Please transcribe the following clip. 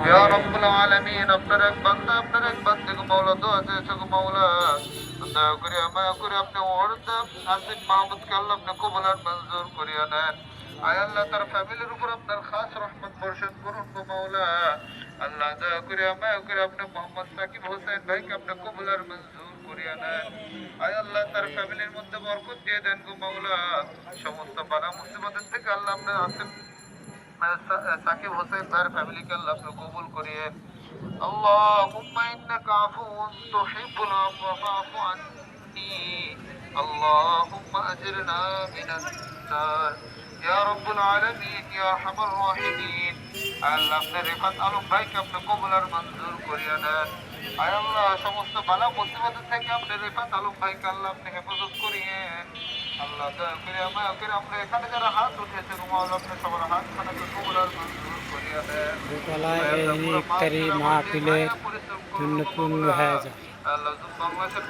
ইয়া রাব্বুল আলামিন, আপনার এক বান্দা আপনার এক বান্দাকে মাওলা দোয়া চেয়েছে গো মাওলা, দয়া করে মায়া করে আপনি ওর আসিফ মাহমুদকে আল্লাহ আপনি কবুল আর মঞ্জুর করিয়া নেন। আয় আল্লাহ, তার ফ্যামিলির উপর আপনার খাস রহমত বর্ষণ করুন গো মাওলা। আল্লাহ দয়া করে মায়া করে আপনি মোহাম্মদ সাকিব হোসেন ভাইকে আপনি কবুল আর মঞ্জুর করিয়া নেন। আয় আল্লাহ, তার ফ্যামিলির মধ্যে বরকত দিয়ে দেন গো মাওলা। সমস্ত বালা মুসিবতের থেকে আল্লাহ আপনার আসিফ সাকিব হোসেন ভাইয়ের ফ্যামিলিকে আল্লাহ আপনি কবুল করিয়েন। আল্লাহুম্মা ইন্নাকা আফুউন তুহিব্বুল আফওয়া ফাআফু আন্নি। আল্লাহুম্মা আজিরনা মিনান নার। ইয়া রাব্বুল আলামিন, ইয়া আরহামার রাহিমিন। আল্লাহ আপনি রিফাত আলম ভাইকে আপনি কবুল আর মঞ্জুর করিয়া নেন। আয় আল্লাহ, সমস্ত বালা মুসিবত থেকে আপনি রিফাত আলম ভাইকে আল্লাহ আপনি হেফাজত করিয়েন। আল্লাহ দয়া করে মায়া করে আমরা এখানে যারা হাত উঠেছে গো মাওলা, আপনি সবার হাত খানাকে কবুল আর মঞ্জুর করিয়া দেন। দোতলায় আয় এই আল্লাহ, পুরো ইফতারি মাহফিল আমার মাহফিলে নির্বাণে পরিশ্রম করুন পূর্ণ গো পূর্ণ মাওলা। হয়ে যায়। আল্লাহ বাংলাদেশের